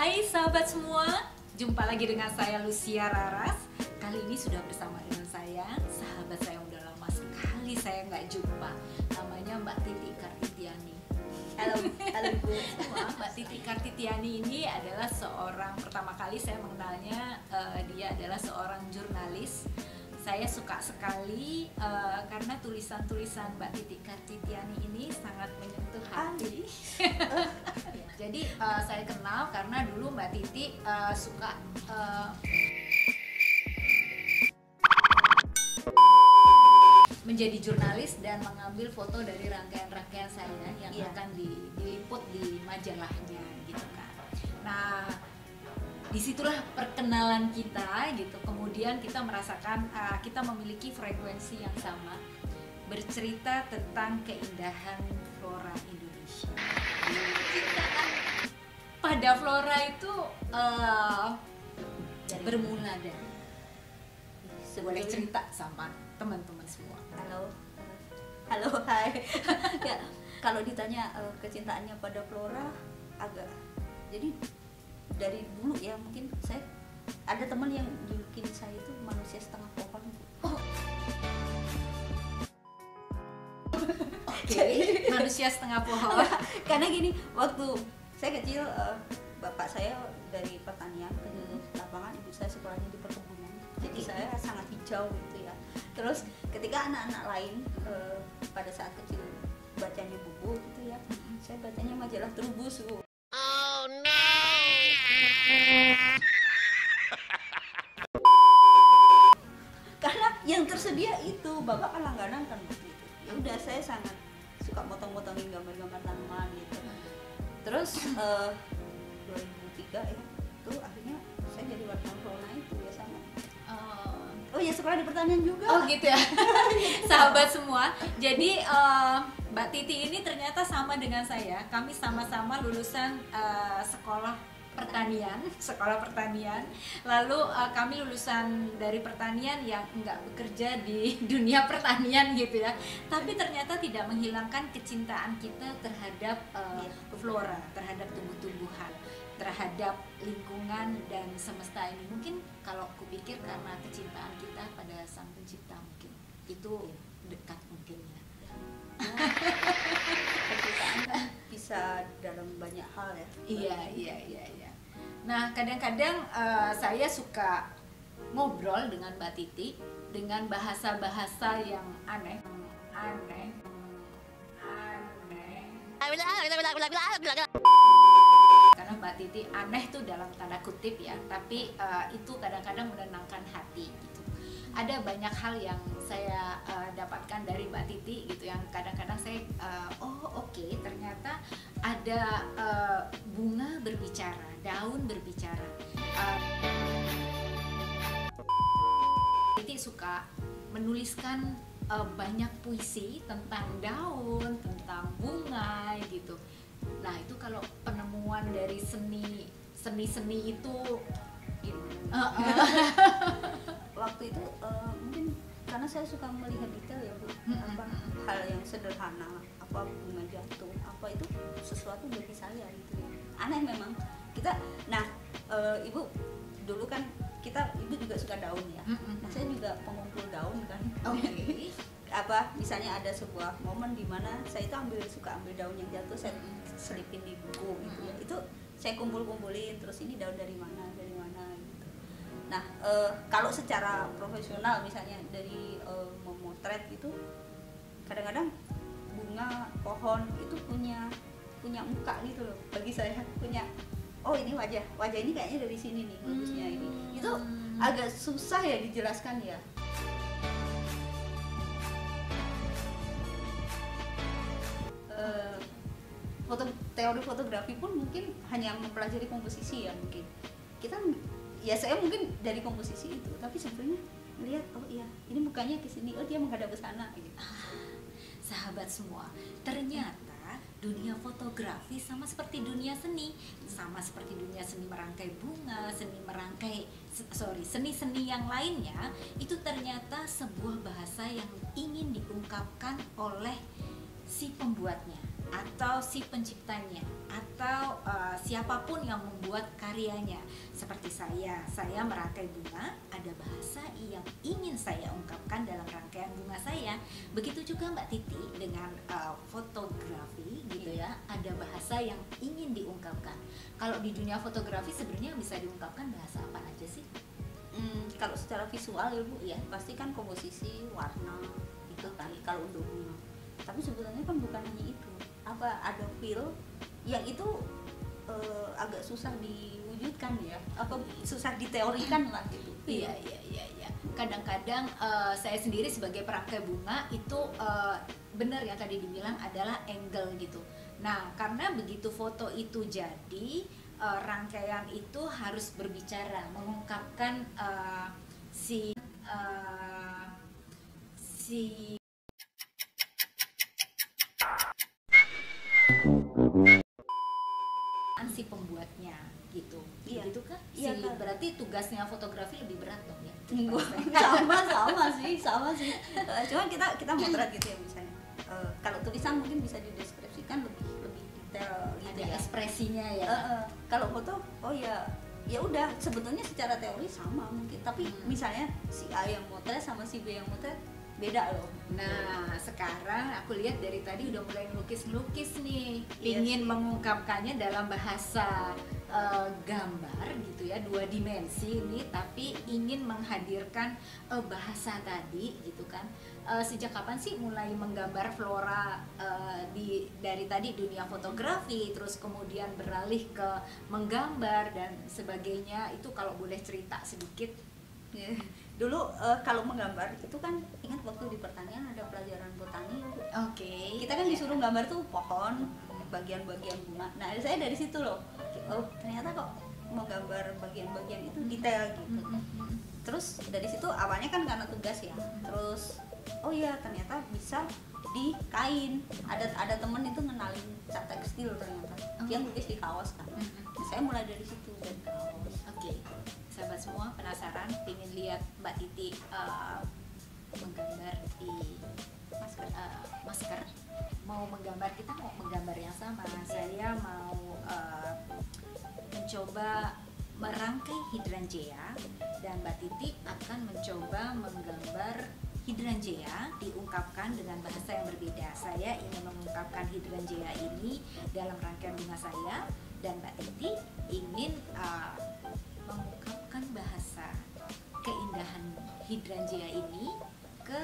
Hai sahabat semua, jumpa lagi dengan saya Lucia Raras. Kali ini sudah bersama dengan saya, sahabat saya yang udah lama sekali saya nggak jumpa. Namanya Mbak Titi Kartitiani. Halo Bu. Mbak Titi Kartitiani ini adalah seorang, pertama kali saya mengenalnya, dia adalah seorang jurnalis. Saya suka sekali karena tulisan-tulisan Mbak Titi Kartitiani ini sangat menyentuh hati. Jadi saya kenal karena dulu Mbak Titi suka menjadi jurnalis dan mengambil foto dari rangkaian-rangkaian saya yang akan diliput di majalahnya gitu kan. Nah, disitulah perkenalan kita gitu. Kemudian kita merasakan kita memiliki frekuensi yang sama, bercerita tentang keindahan flora Indonesia. Pada flora itu bermula dari boleh cerita sama teman-teman semua. Halo, hai. Ya, kalau ditanya kecintaannya pada flora agak, jadi dari dulu ya, mungkin saya ada teman yang julukin saya itu manusia setengah pohon. Oke, manusia setengah pohon. Karena gini, waktu saya kecil bapak saya dari pertanian ke lapangan, ibu saya sekolahnya di perkebunan. Jadi saya sangat hijau gitu ya. Terus ketika anak-anak lain pada saat kecil bacanya buku gitu ya, saya bacanya majalah Trubus. Oh no. Karena yang tersedia itu bapak kan langganan kan waktu itu. Ya udah, saya sangat suka motong-motongin gambar-gambar tanaman gitu. Terus 2003 ya, itu akhirnya saya jadi wartawan flora itu ya sama. Oh ya, sekolah di pertanian juga. Oh gitu ya. Sahabat semua, jadi Mbak Titi ini ternyata sama dengan saya. Kami sama-sama lulusan sekolah pertanian. Lalu kami lulusan dari pertanian yang nggak bekerja di dunia pertanian gitu ya. Tapi ternyata tidak menghilangkan kecintaan kita terhadap flora, terhadap tumbuh-tumbuhan, terhadap lingkungan dan semesta ini. Mungkin kalau kupikir karena kecintaan kita pada Sang Pencipta, mungkin itu dekat mungkin ya. Kecintaan kan bisa dalam banyak hal ya. Iya. Nah, kadang-kadang saya suka ngobrol dengan Mbak Titi dengan bahasa-bahasa yang aneh. Karena Mbak Titi aneh tuh dalam tanda kutip ya, tapi itu kadang-kadang menenangkan hati gitu. Ada banyak hal yang saya dapatkan dari Mbak Titi gitu, yang kadang-kadang saya oke, ternyata ada bunga berbicara, daun berbicara. Titi suka menuliskan banyak puisi tentang daun, tentang bunga gitu. Nah, itu kalau penemuan dari seni itu Waktu itu mungkin karena saya suka melihat detail ya Bu, apa hal yang sederhana, apa bunga jantung, apa itu sesuatu bagi saya gitu ya. Aneh memang kita. Nah, Ibu dulu kan Ibu juga suka daun ya. Nah, saya juga pengumpul daun kan. Oke. Apa misalnya ada sebuah momen di mana saya itu suka ambil daun yang jatuh, saya selipin di buku gitu ya. Itu saya kumpulin, terus ini daun dari mana gitu. Nah, kalau secara profesional misalnya dari memotret itu, kadang-kadang bunga pohon itu punya muka gitu loh. Bagi saya punya, oh ini wajah ini kayaknya dari sini nih bagusnya ini. Itu agak susah ya dijelaskan ya. Teori fotografi pun mungkin hanya mempelajari komposisi ya, mungkin kita ya, saya mungkin dari komposisi itu, tapi sebenarnya melihat oh iya ini mukanya ke sini, oh dia menghadap ke sana gitu. Sahabat semua, ternyata dunia fotografi sama seperti dunia seni, merangkai bunga, seni-seni yang lainnya, itu ternyata sebuah bahasa yang ingin diungkapkan oleh si pembuatnya. atau si penciptanya atau siapapun yang membuat karyanya. Seperti saya merangkai bunga, ada bahasa yang ingin saya ungkapkan dalam rangkaian bunga saya. Begitu juga Mbak Titi dengan fotografi gitu ya, ada bahasa yang ingin diungkapkan. Kalau di dunia fotografi sebenarnya bisa diungkapkan bahasa apa aja sih? Kalau secara visual ya Bu, ya pasti kan komposisi, warna itu kan kalau untuk bunga. Tapi sebetulnya kan bukan hanya itu. Ada feel yang itu agak susah diwujudkan ya. Susah diteorikan lah gitu. Iya. Kadang-kadang saya sendiri sebagai perangkai bunga itu benar yang tadi dibilang adalah angle gitu. Nah, karena begitu foto itu jadi rangkaian itu harus berbicara, mengungkapkan si pembuatnya gitu. Iya. Gitu kan? Iya, kan. Berarti tugasnya fotografi lebih berat dong ya. sama sih. Cuman kita motret gitu ya misalnya. Kalau tulisan mungkin bisa dideskripsikan lebih detail gitu ada ya. Ekspresinya ya. Kalau foto ya udah sebetulnya secara teori sama mungkin, tapi misalnya si A yang motret sama si B yang motret beda loh. Nah, sekarang aku lihat dari tadi udah mulai ngelukis nih, Iya ingin sih. mengungkapkannya dalam bahasa gambar gitu ya, 2 dimensi ini, tapi ingin menghadirkan bahasa tadi gitu kan. Sejak kapan sih mulai menggambar flora dari tadi dunia fotografi, terus kemudian beralih ke menggambar dan sebagainya, itu kalau boleh cerita sedikit. Dulu kalau menggambar itu kan ingat waktu di pertanian ada pelajaran botani. Oke. Kita kan disuruh gambar tuh pohon, bagian-bagian bunga. Nah, saya dari situ loh. Oh, ternyata kok mau gambar bagian-bagian itu detail gitu. Terus dari situ awalnya kan karena tugas ya. Terus oh iya ternyata bisa di kain. Ada temen itu ngenalin cat tekstil ternyata. Dia lukis di kaos kan. Nah, saya mulai dari situ dari kaos. Oke. Sahabat semua penasaran ingin lihat Mbak Titi menggambar di masker, mau menggambar yang sama. Saya mau mencoba merangkai hydrangea dan Mbak Titi akan mencoba menggambar hydrangea diungkapkan dengan bahasa yang berbeda. Saya ingin mengungkapkan hydrangea ini dalam rangkaian bunga saya dan Mbak Titi ingin mengungkapkan bahasa keindahan hydrangea ini ke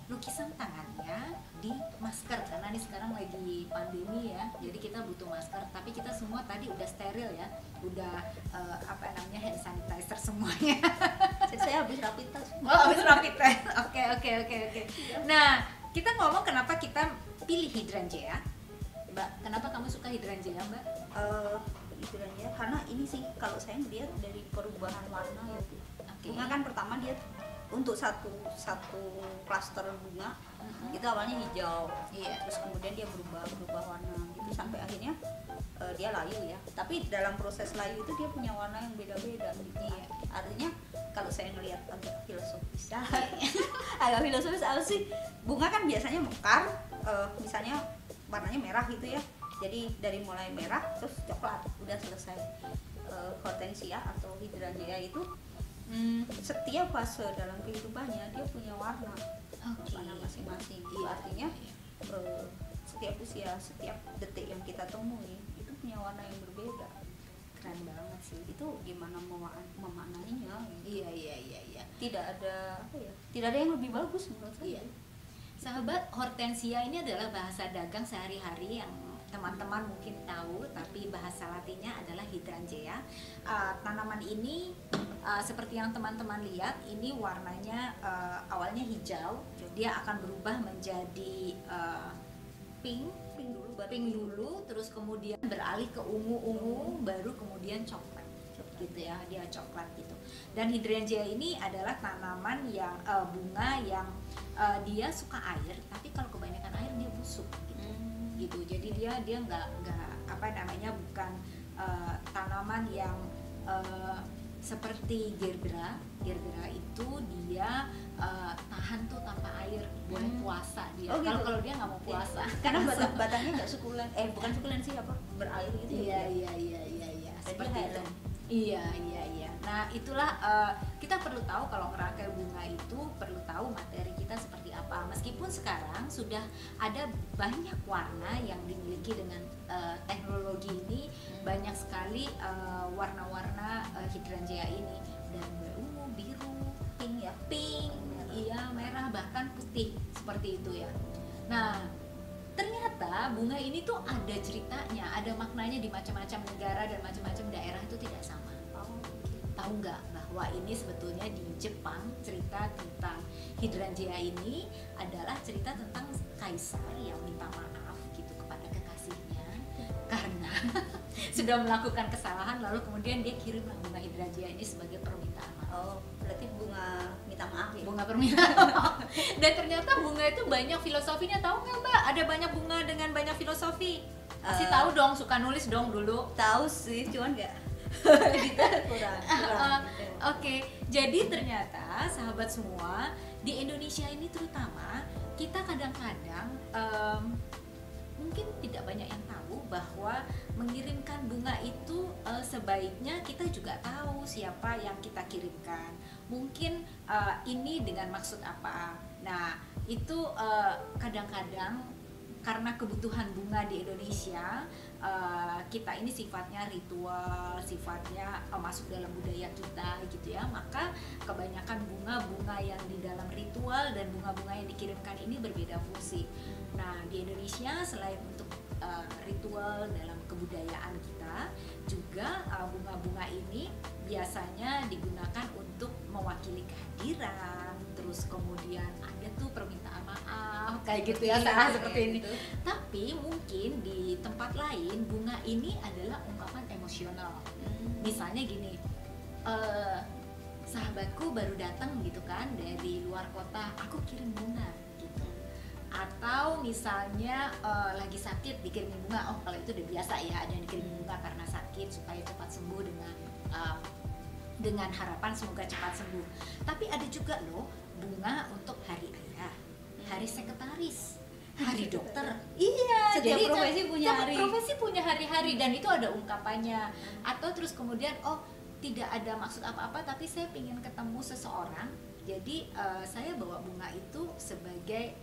lukisan tangannya di masker, karena ini sekarang lagi pandemi ya, jadi kita butuh masker, tapi kita semua tadi udah steril ya, udah hand sanitizer semuanya. Saya habis rapid test. Habis rapid test. Oke. Nah, kita ngomong kenapa kita pilih hydrangea, Mbak. Kenapa kamu suka hydrangea, Mbak? Hydrangea karena ini sih kalau saya melihat dari perubahan warna ya. Bunga kan pertama dia untuk satu klaster bunga itu awalnya hijau, terus kemudian dia berubah warna gitu sampai akhirnya dia layu ya. Tapi dalam proses layu itu dia punya warna yang beda-beda gitu. Artinya kalau saya ngelihat agak filosofis, apa sih? Bunga kan biasanya mekar, misalnya warnanya merah gitu ya. Jadi dari mulai merah terus coklat udah selesai. Hortensia atau hydrangea itu setiap fase dalam kehidupannya dia punya warna masing-masing. Artinya setiap usia, setiap detik yang kita temui itu punya warna yang berbeda. Keren banget sih. Itu gimana memaknainya? Iya. Tidak ada yang lebih bagus menurut saya. Sahabat, hortensia ini adalah bahasa dagang sehari-hari yang teman-teman mungkin tahu, tapi bahasa latinnya adalah hydrangea. Tanaman ini seperti yang teman-teman lihat, ini warnanya awalnya hijau, dia akan berubah menjadi pink dulu, terus kemudian beralih ke ungu, baru kemudian coklat gitu ya, dia coklat gitu. Dan hydrangea ini adalah tanaman yang bunga yang dia suka air, tapi kalau kebanyakan air dia busuk gitu. Jadi dia nggak bukan tanaman yang seperti gerbera. Gerbera itu dia tahan tuh tanpa air, boleh puasa dia. Oh, gitu. Kalau dia nggak mau puasa, Karena batangnya nggak sukulen, bukan sukulen sih, apa, berair gitu ya. Iya. Seperti Jadi itu. Iya. Nah itulah kita perlu tahu kalau ngerangkai bunga itu perlu tahu materi kita seperti apa. Meskipun sekarang sudah ada banyak warna yang dimiliki dengan teknologi ini, banyak sekali warna-warna hydrangea ini, dan ungu, biru, pink, iya, merah, bahkan putih seperti itu ya. Nah, ternyata bunga ini tuh ada ceritanya, ada maknanya di macam-macam negara dan macam-macam daerah itu tidak sama. Tahu nggak bahwa ini sebetulnya di Jepang cerita tentang hydrangea ini adalah cerita tentang kaisar yang minta maaf gitu kepada kekasihnya karena sudah melakukan kesalahan, lalu kemudian dia kirimlah bunga hydrangea ini sebagai permintaan maaf. Oh, berarti bunga minta maaf ya? Bunga permintaan maaf. Dan ternyata bunga itu banyak filosofinya, tahu nggak Mbak? Ada banyak bunga dengan banyak filosofi. Pasti tahu dong, suka nulis dong dulu. Tahu sih, cuman nggak kurang. Oke, jadi ternyata sahabat semua di Indonesia ini terutama kita kadang-kadang mungkin tidak banyak yang tahu bahwa mengirimkan bunga itu sebaiknya kita juga tahu siapa yang kita kirimkan. Mungkin ini dengan maksud apa. Nah, itu kadang-kadang karena kebutuhan bunga di Indonesia, kita ini sifatnya ritual, sifatnya masuk dalam budaya kita gitu ya. Maka kebanyakan bunga-bunga yang di dalam ritual dan bunga-bunga yang dikirimkan ini berbeda fungsi. Nah, di Indonesia selain untuk ritual dalam kebudayaan kita, juga bunga-bunga ini biasanya digunakan untuk mewakili kehadiran, terus kemudian ada tuh permintaan maaf kayak gitu ya, salah seperti ini. Gitu. Tapi mungkin di tempat lain bunga ini adalah ungkapan emosional. Misalnya gini, sahabatku baru datang gitu kan dari luar kota, aku kirim bunga gitu. Atau misalnya lagi sakit dikirimin bunga. Oh, kalau itu udah biasa ya, ada yang dikirim bunga karena sakit supaya cepat sembuh dengan harapan semoga cepat sembuh. Tapi ada juga loh bunga untuk hari ayah, hari sekretaris, hari dokter. Iya, Setiap jadi profesi punya setiap hari. profesi punya hari-hari dan itu ada ungkapannya. Atau terus kemudian tidak ada maksud apa-apa tapi saya ingin ketemu seseorang. Jadi saya bawa bunga itu sebagai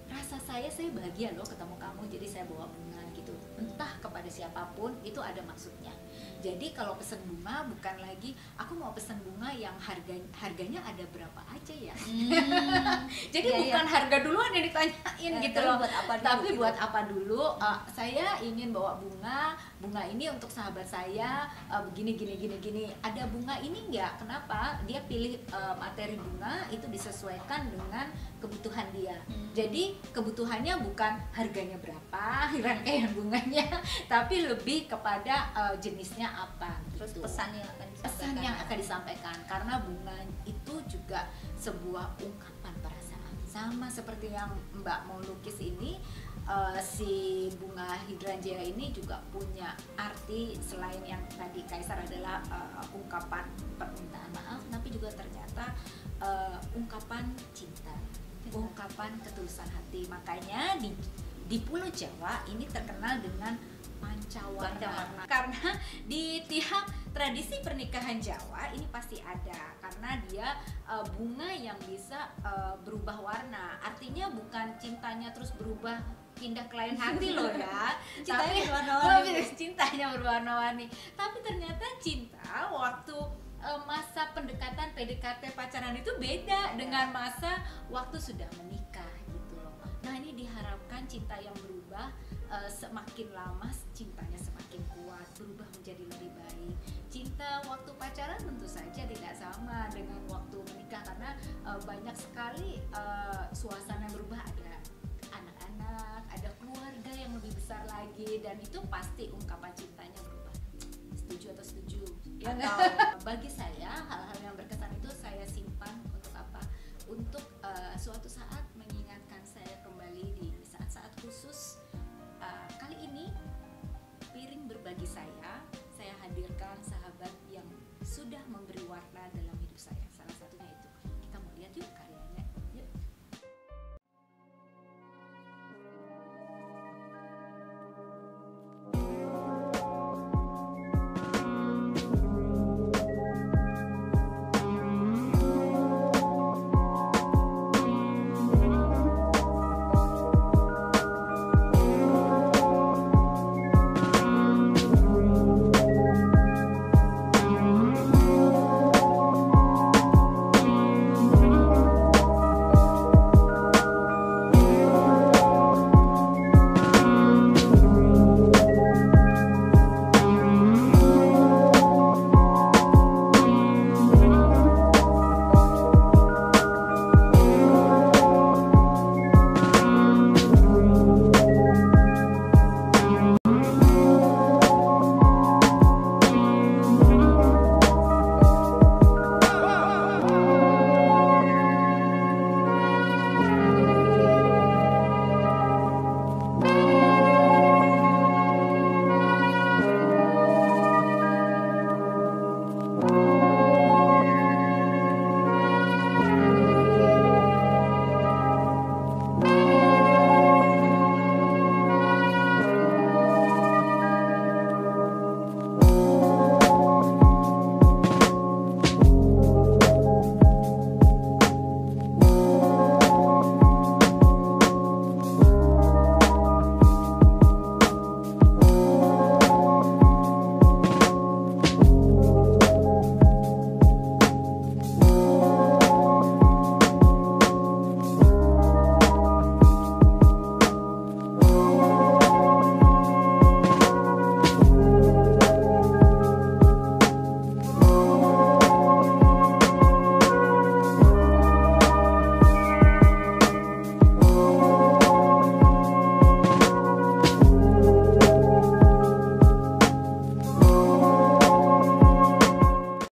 rasa saya bahagia loh ketemu kamu, jadi saya bawa bunga gitu. Entah kepada siapapun itu ada maksudnya. Jadi kalau pesan bunga bukan lagi aku mau pesan bunga yang harganya ada berapa aja ya. Jadi bukan harga duluan yang ditanyain gitu loh. Buat apa dulu, tapi gitu. buat apa dulu? Saya ingin bawa bunga ini untuk sahabat saya begini. Ada bunga ini enggak? Kenapa? Dia pilih materi bunga itu disesuaikan dengan kebutuhan dia. Jadi kebutuhannya bukan harganya berapa, rangkaian bunganya, tapi lebih kepada jenisnya apa. Terus gitu. pesan yang akan disampaikan karena bunga itu juga sebuah ungkapan perasaan. Sama seperti yang Mbak mau lukis ini, si bunga hydrangea ini juga punya arti selain yang tadi Kaisar adalah ungkapan permintaan maaf, tapi juga ternyata ungkapan cinta, ungkapan ketulusan hati. Makanya di Pulau Jawa ini terkenal dengan pancawarna. Karena di tiap tradisi pernikahan Jawa ini pasti ada, karena dia bunga yang bisa berubah warna. Artinya bukan cintanya terus berubah pindah ke lain hati loh ya. Cintanya berwarna-warni. Tapi ternyata cinta waktu masa pendekatan PDKT pacaran itu beda dengan masa waktu sudah menikah gitu loh. Nah, ini diharapkan cinta yang berubah semakin lama cintanya semakin kuat, berubah menjadi lebih baik. Cinta waktu pacaran tentu saja tidak sama dengan waktu menikah karena banyak sekali suasana yang berubah, ada anak-anak, ada keluarga yang lebih besar lagi, dan itu pasti ungkapan cintanya berubah. Setuju atau setuju? Ya, bagi saya hal-hal yang berkesan itu saya simpan untuk apa? Untuk suatu saat mengingatkan saya kembali di saat-saat khusus. Kali ini piring berbagi saya hadirkan sahabat yang sudah memberi warna dalam